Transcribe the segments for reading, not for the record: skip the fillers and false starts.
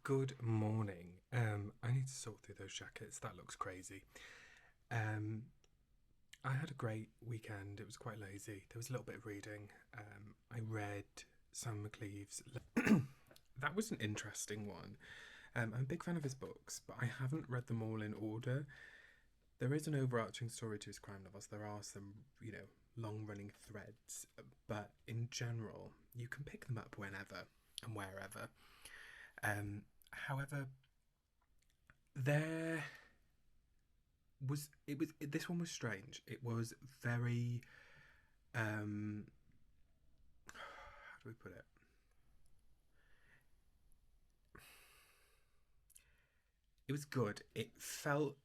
Good morning. I need to sort through those jackets. That looks crazy. Um, I had a great weekend. It was quite lazy. There was a little bit of reading. I read Sam McCleave's. That was an interesting one. I'm a big fan of his books, but I haven't read them all in order. There is an overarching story to his crime novels. There are some, long running threads, but in general, you can pick them up whenever and wherever. However, there this one was strange. It was very how do we put it? It was good. It felt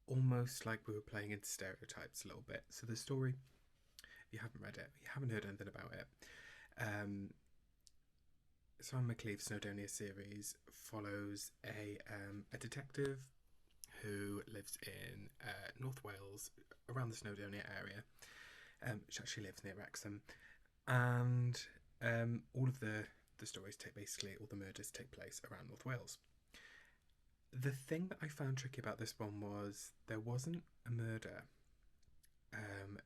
almost like we were playing into stereotypes a little bit. So the story, if you haven't read it, you haven't heard anything about it. Um, Simon McCleave's Snowdonia series follows a detective who lives in North Wales, around the Snowdonia area. She actually lives near Wrexham, and all of the stories take basically all the murders take place around North Wales. The thing that I found tricky about this one was there wasn't a murder. Um,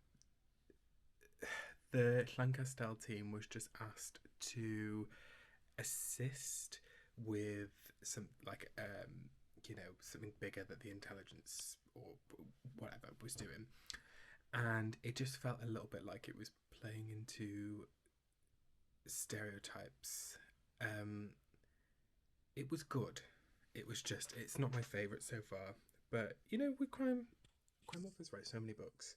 the Llancastel team was just asked to assist with some something bigger that the intelligence or whatever was doing, and it just felt a little bit like it was playing into stereotypes. Um, it was good. It was just it's not my favourite so far, but with crime authors write so many books.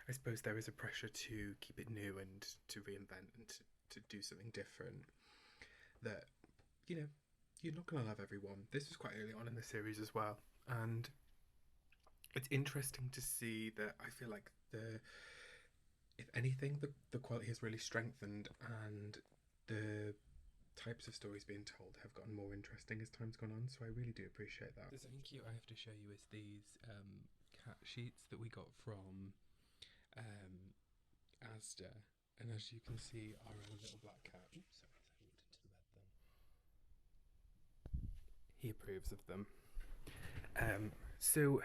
I suppose there is a pressure to keep it new and to reinvent and to do something different. That you know you're not gonna love everyone. This was quite early on in the series as well, and it's interesting to see that I feel like if anything, the quality has really strengthened, and the types of stories being told have gotten more interesting as time's gone on. So I really do appreciate that. There's something cute I have to show you is these cat sheets that we got from um, Asda, and as you can see, our own little black cat. Oops, sorry, I moved into the bed then. He approves of them. So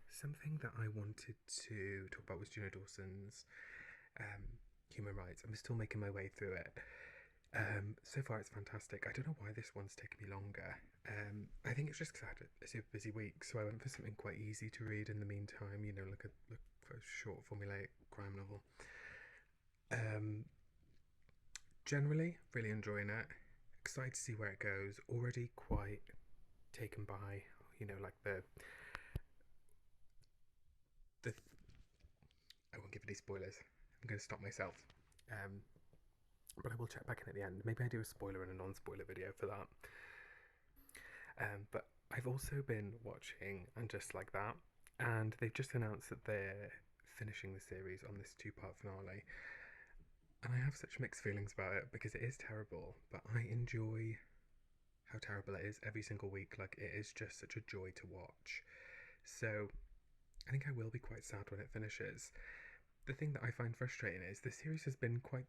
something that I wanted to talk about was Juno Dawson's human rights. I'm still making my way through it. So far it's fantastic. I don't know why this one's taken me longer. I think it's just because I had a super busy week, so I went for something quite easy to read in the meantime. Look for a short formulaic crime novel. Generally, really enjoying it. Excited to see where it goes. Already quite taken by, like the. I won't give any spoilers. I'm going to stop myself. But I will check back in at the end. Maybe I do a spoiler and a non-spoiler video for that. But I've also been watching And Just Like That, and they've just announced that they're finishing the series on this two-part finale. And I have such mixed feelings about it because it is terrible, but I enjoy how terrible it is every single week. Like, it is just such a joy to watch. So I think I will be quite sad when it finishes. The thing that I find frustrating is the series has been quite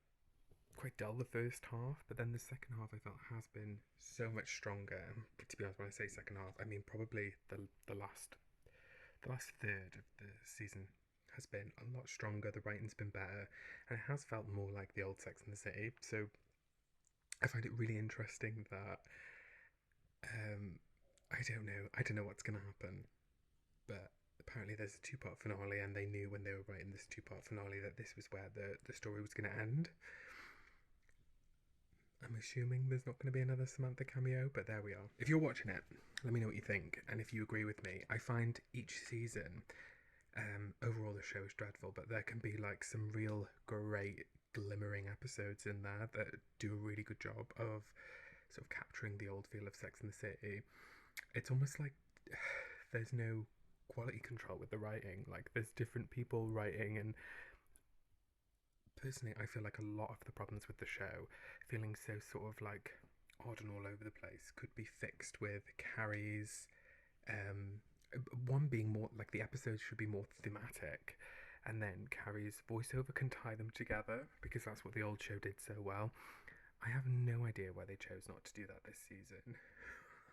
dull the first half, but then the second half I felt has been so much stronger. And to be honest, when I say second half, I mean probably the last third of the season has been a lot stronger. The writing's been better, and it has felt more like the old Sex and the City. So I find it really interesting that I don't know what's gonna happen, but apparently there's a two-part finale, and they knew when they were writing this two-part finale that this was where the story was going to end. I'm assuming there's not going to be another Samantha cameo, but there we are. If you're watching it, let me know what you think, and if you agree with me. I find each season, overall the show is dreadful, but there can be like some real great glimmering episodes in there that do a really good job of sort of capturing the old feel of Sex and the City. It's almost like there's no quality control with the writing. Like, there's different people writing, and personally I feel like a lot of the problems with the show, feeling so sort of like odd and all over the place, could be fixed with Carrie's one being more like the episodes should be more thematic, and then Carrie's voiceover can tie them together because that's what the old show did so well. I have no idea why they chose not to do that this season.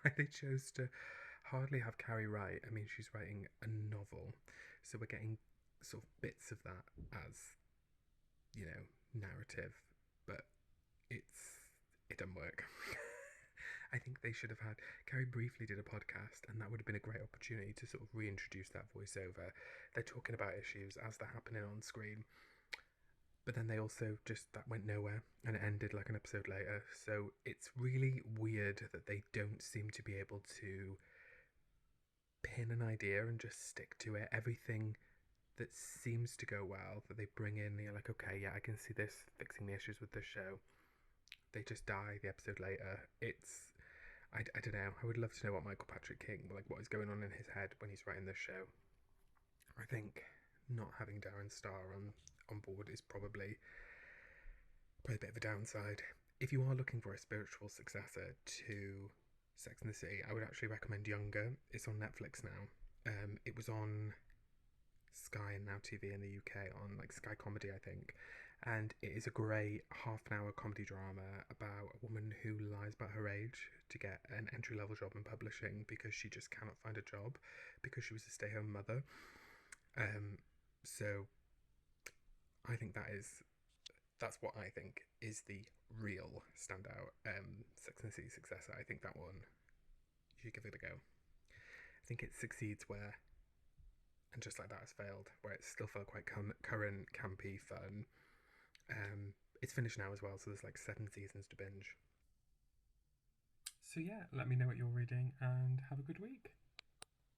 why they chose to hardly have Carrie write. I mean, she's writing a novel, so we're getting sort of bits of that as, you know, narrative, but it doesn't work. I think they should have had Carrie briefly did a podcast, and that would have been a great opportunity to sort of reintroduce that voiceover. They're talking about issues as they're happening on screen, but then they also just that went nowhere, and it ended like an episode later. So it's really weird that they don't seem to be able to pin an idea and just stick to it. Everything that seems to go well that they bring in, you're like, okay, yeah, I can see this fixing the issues with this show. They just die the episode later. I don't know. I would love to know what Michael Patrick King, like what is going on in his head when he's writing this show. I think not having Darren Star on board is probably a bit of a downside. If you are looking for a spiritual successor to Sex and the City, I would actually recommend Younger. It's on Netflix now. It was on Sky and Now TV in the UK on like Sky Comedy, I think. And it is a great half-an-hour comedy drama about a woman who lies about her age to get an entry-level job in publishing because she just cannot find a job because she was a stay-home mother. So I think that's what I think is the real standout Sex and the City successor. I think that one, you should give it a go. I think it succeeds where, and just like that has failed, where it still felt quite current, campy, fun. It's finished now as well, so there's like 7 seasons to binge. So yeah, let me know what you're reading,